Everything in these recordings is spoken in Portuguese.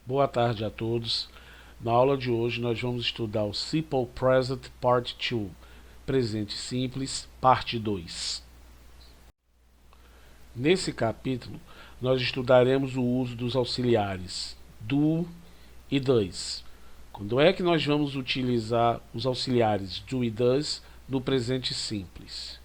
Boa tarde a todos. Na aula de hoje nós vamos estudar o Simple Present Part 2, Presente Simples, Parte 2. Nesse capítulo, nós estudaremos o uso dos auxiliares do e does. Quando é que nós vamos utilizar os auxiliares do e does no presente simples?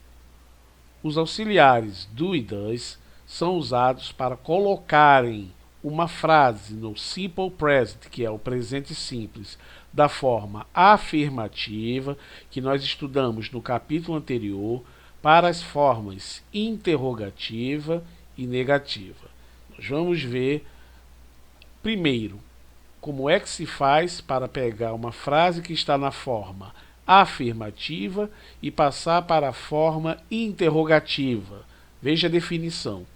Os auxiliares do e does são usados para colocarem uma frase no simple present, que é o presente simples, da forma afirmativa, que nós estudamos no capítulo anterior, para as formas interrogativa e negativa. Nós vamos ver, primeiro, como é que se faz para pegar uma frase que está na forma afirmativa e passar para a forma interrogativa. Veja a definição.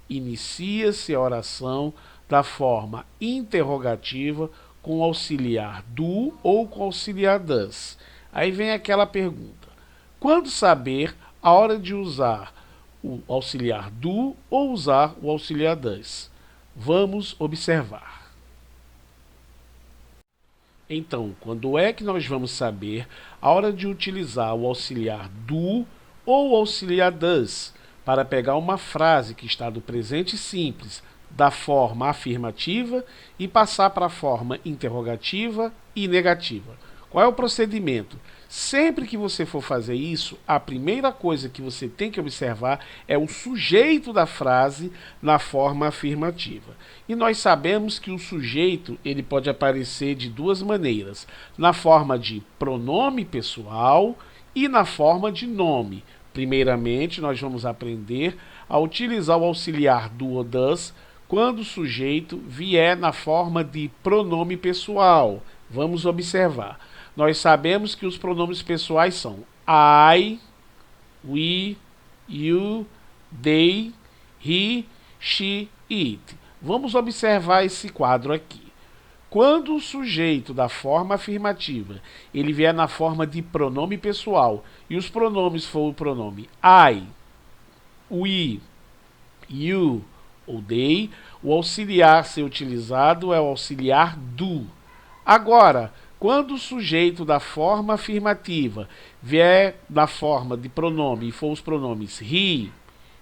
Inicia-se a oração da forma interrogativa com auxiliar do ou com auxiliar das. Aí vem aquela pergunta: quando saber a hora de usar o auxiliar do ou usar o auxiliar das? Vamos observar. Então, quando é que nós vamos saber a hora de utilizar o auxiliar do ou auxiliar das para pegar uma frase que está do presente simples da forma afirmativa e passar para a forma interrogativa e negativa? Qual é o procedimento? Sempre que você for fazer isso, a primeira coisa que você tem que observar é o sujeito da frase na forma afirmativa. E nós sabemos que o sujeito ele pode aparecer de duas maneiras: na forma de pronome pessoal e na forma de nome. Primeiramente, nós vamos aprender a utilizar o auxiliar do ou das quando o sujeito vier na forma de pronome pessoal. Vamos observar. Nós sabemos que os pronomes pessoais são I, we, you, they, he, she, it. Vamos observar esse quadro aqui. Quando o sujeito da forma afirmativa ele vier na forma de pronome pessoal e os pronomes for o pronome I, we, you ou they, o auxiliar a ser utilizado é o auxiliar do. Agora, quando o sujeito da forma afirmativa vier na forma de pronome e for os pronomes he,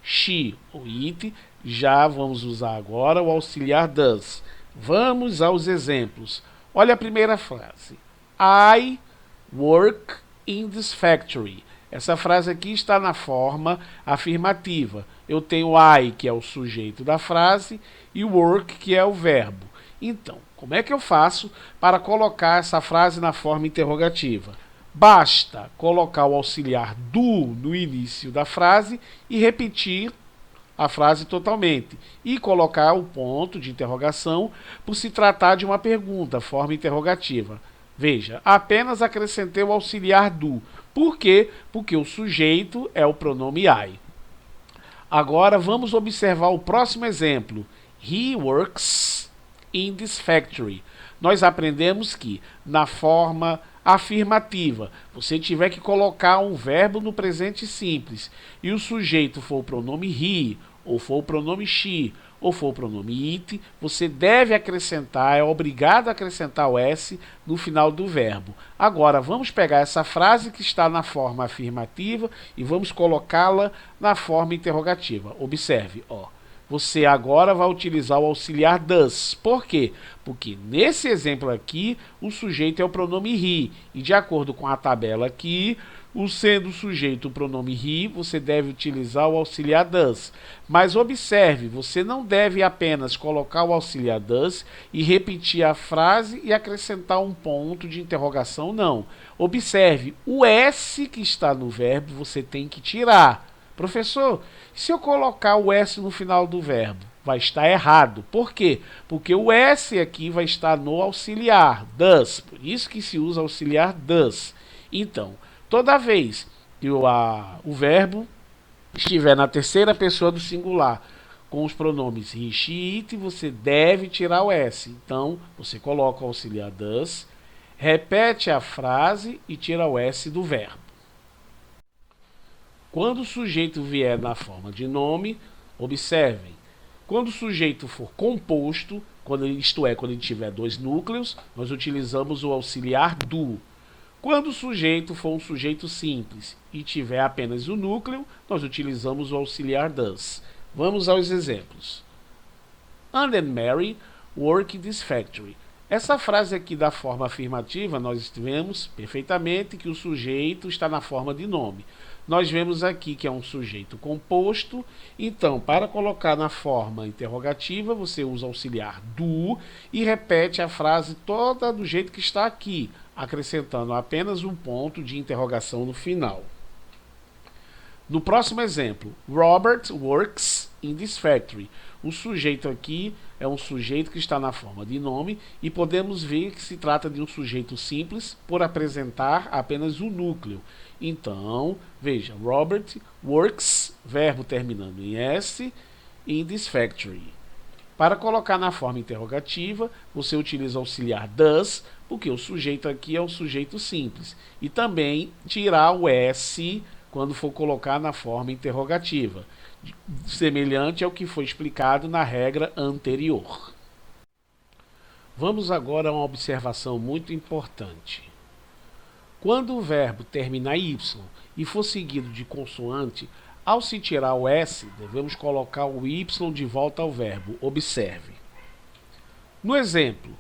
she ou it, já vamos usar agora o auxiliar does. Vamos aos exemplos. Olha a primeira frase. I work in this factory. Essa frase aqui está na forma afirmativa. Eu tenho I, que é o sujeito da frase, e work, que é o verbo. Então, como é que eu faço para colocar essa frase na forma interrogativa? Basta colocar o auxiliar do no início da frase e repetir a frase totalmente e colocar o ponto de interrogação por se tratar de uma pergunta, forma interrogativa. Veja, apenas acrescentei o auxiliar do. Por quê? Porque o sujeito é o pronome I. Agora vamos observar o próximo exemplo. He works in this factory. Nós aprendemos que na forma afirmativa, você tiver que colocar um verbo no presente simples e o sujeito for o pronome he, ou for o pronome she, ou for o pronome it, você deve acrescentar, é obrigado a acrescentar o s no final do verbo. Agora, vamos pegar essa frase que está na forma afirmativa e vamos colocá-la na forma interrogativa. Observe, ó. Você agora vai utilizar o auxiliar does. Por quê? Porque nesse exemplo aqui, o sujeito é o pronome he. E de acordo com a tabela aqui, sendo o sujeito o pronome he, você deve utilizar o auxiliar does. Mas observe, você não deve apenas colocar o auxiliar does e repetir a frase e acrescentar um ponto de interrogação, não. Observe, o S que está no verbo você tem que tirar. Professor, se eu colocar o S no final do verbo, vai estar errado. Por quê? Porque o S aqui vai estar no auxiliar, does. Por isso que se usa auxiliar does. Então, toda vez que o verbo estiver na terceira pessoa do singular com os pronomes he, she, it, você deve tirar o S. Então, você coloca o auxiliar does, repete a frase e tira o S do verbo. Quando o sujeito vier na forma de nome, observem, quando o sujeito for composto, isto é, quando ele tiver dois núcleos, nós utilizamos o auxiliar do. Quando o sujeito for um sujeito simples e tiver apenas o núcleo, nós utilizamos o auxiliar does. Vamos aos exemplos. Anne and Mary work in this factory. Essa frase aqui da forma afirmativa, nós vemos perfeitamente que o sujeito está na forma de nome. Nós vemos aqui que é um sujeito composto, então para colocar na forma interrogativa, você usa o auxiliar do e repete a frase toda do jeito que está aqui, acrescentando apenas um ponto de interrogação no final. No próximo exemplo, Robert works in this factory. O sujeito aqui é um sujeito que está na forma de nome e podemos ver que se trata de um sujeito simples por apresentar apenas o núcleo. Então, veja, Robert works, verbo terminando em S, in this factory. Para colocar na forma interrogativa, você utiliza o auxiliar does, porque o sujeito aqui é um sujeito simples. E também tirar o S quando for colocar na forma interrogativa, semelhante ao que foi explicado na regra anterior. Vamos agora a uma observação muito importante. Quando o verbo terminar em Y e for seguido de consoante, ao se tirar o S, devemos colocar o Y de volta ao verbo. Observe. No exemplo,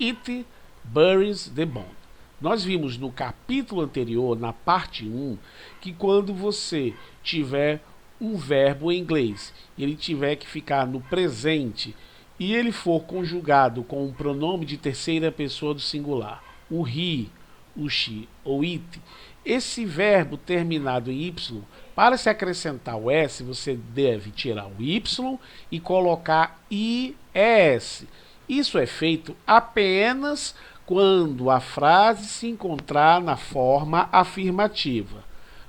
It buries the bone. Nós vimos no capítulo anterior, na parte 1, que quando você tiver um verbo em inglês, ele tiver que ficar no presente e ele for conjugado com um pronome de terceira pessoa do singular, o he, o she ou it, esse verbo terminado em Y, para se acrescentar o S, você deve tirar o Y e colocar IES. Isso é feito apenas quando a frase se encontrar na forma afirmativa.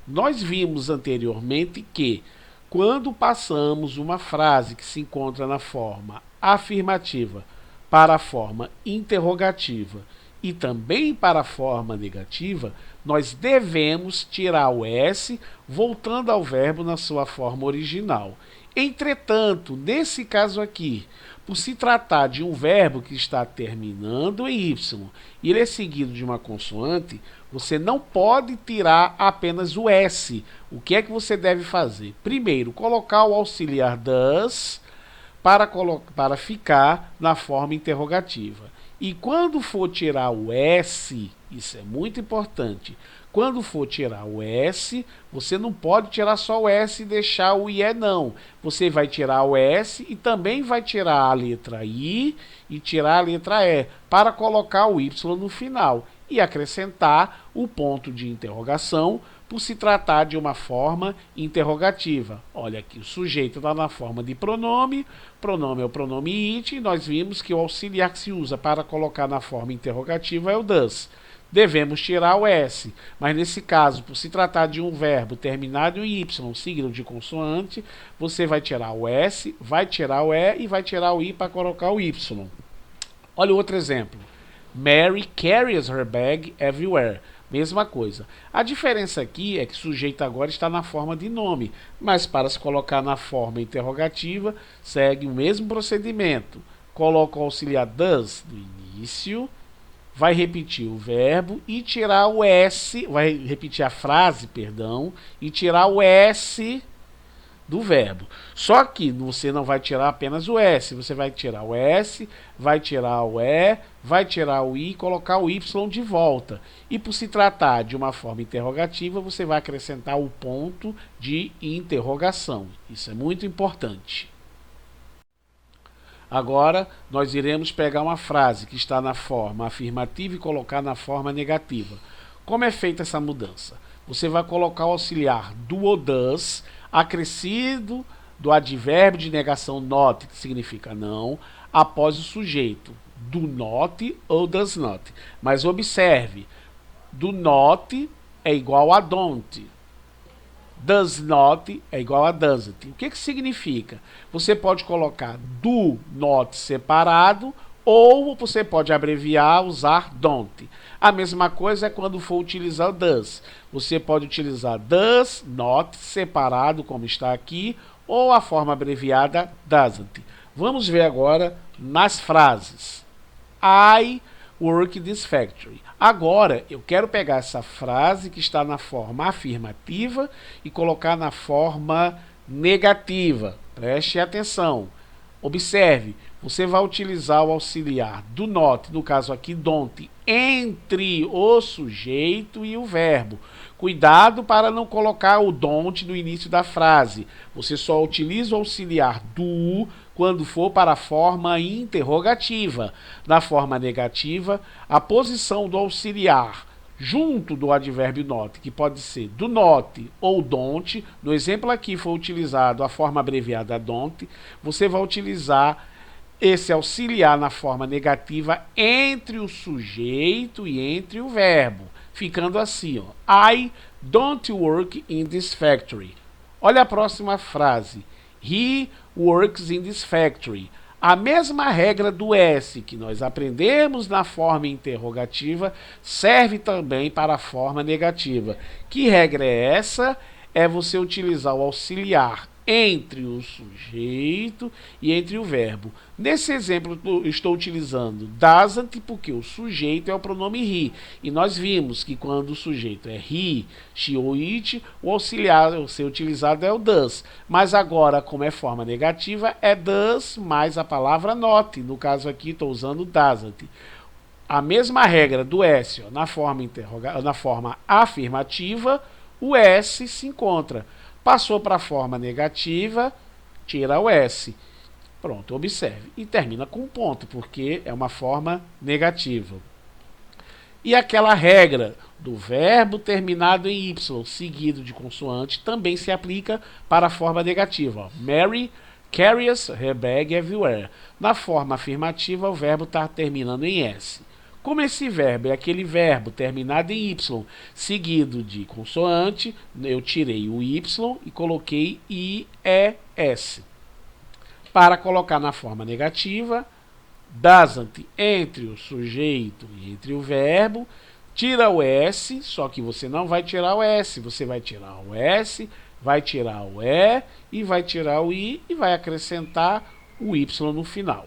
Nós vimos anteriormente que, quando passamos uma frase que se encontra na forma afirmativa para a forma interrogativa e também para a forma negativa, nós devemos tirar o S, voltando ao verbo na sua forma original. Entretanto, nesse caso aqui, por se tratar de um verbo que está terminando em Y e ele é seguido de uma consoante, você não pode tirar apenas o S. O que é que você deve fazer? Primeiro, colocar o auxiliar does para ficar na forma interrogativa. E quando for tirar o S, isso é muito importante, quando for tirar o S, você não pode tirar só o S e deixar o IE não. Você vai tirar o S e também vai tirar a letra I e tirar a letra E para colocar o Y no final e acrescentar o ponto de interrogação por se tratar de uma forma interrogativa. Olha aqui, o sujeito está na forma de pronome, pronome é o pronome it, e nós vimos que o auxiliar que se usa para colocar na forma interrogativa é o does. Devemos tirar o S, mas nesse caso, por se tratar de um verbo terminado em Y, seguido de consoante, você vai tirar o S, vai tirar o E e vai tirar o I para colocar o Y. Olha o outro exemplo. Mary carries her bag everywhere. Mesma coisa. A diferença aqui é que o sujeito agora está na forma de nome, mas para se colocar na forma interrogativa, segue o mesmo procedimento. Coloca o auxiliar does no início, vai repetir o verbo e tirar o S, vai repetir a frase, perdão, e tirar o S do verbo. Só que você não vai tirar apenas o S, você vai tirar o S, vai tirar o E, vai tirar o I e colocar o Y de volta. E por se tratar de uma forma interrogativa, você vai acrescentar o ponto de interrogação. Isso é muito importante. Agora, nós iremos pegar uma frase que está na forma afirmativa e colocar na forma negativa. Como é feita essa mudança? Você vai colocar o auxiliar do ou does, acrescido do advérbio de negação not, que significa não, após o sujeito, do not ou does not. Mas observe, do not é igual a don't. Does not é igual a doesn't. O que significa? Você pode colocar do not separado ou você pode abreviar, usar don't. A mesma coisa é quando for utilizar o does. Você pode utilizar does not separado, como está aqui, ou a forma abreviada doesn't. Vamos ver agora nas frases. I work in this factory. Agora, eu quero pegar essa frase que está na forma afirmativa e colocar na forma negativa. Preste atenção. Observe, você vai utilizar o auxiliar do not, no caso aqui don't, entre o sujeito e o verbo. Cuidado para não colocar o don't no início da frase. Você só utiliza o auxiliar do quando for para a forma interrogativa. Na forma negativa, a posição do auxiliar junto do advérbio not, que pode ser do not ou don't. No exemplo aqui foi utilizado a forma abreviada don't. Você vai utilizar esse auxiliar na forma negativa entre o sujeito e entre o verbo, ficando assim, ó, I don't work in this factory. Olha a próxima frase. He works in this factory. A mesma regra do S que nós aprendemos na forma interrogativa serve também para a forma negativa. Que regra é essa? É você utilizar o auxiliar entre o sujeito e entre o verbo. Nesse exemplo, eu estou utilizando doesn't porque o sujeito é o pronome he. E nós vimos que quando o sujeito é he, she ou it, o auxiliar a ser utilizado é o does. Mas agora, como é forma negativa, é does mais a palavra not. No caso aqui, estou usando doesn't. A mesma regra do S, ó, na forma afirmativa, o S se encontra. Passou para a forma negativa, tira o S. Pronto, observe. E termina com um ponto, porque é uma forma negativa. E aquela regra do verbo terminado em Y, seguido de consoante, também se aplica para a forma negativa. Ó. Mary carries her bag everywhere. Na forma afirmativa, o verbo está terminando em S. Como esse verbo é aquele verbo terminado em Y, seguido de consoante, eu tirei o Y e coloquei IES. Para colocar na forma negativa, doesn't entre o sujeito e entre o verbo, tira o S, só que você não vai tirar o S, você vai tirar o S, vai tirar o E e vai tirar o I e vai acrescentar o Y no final.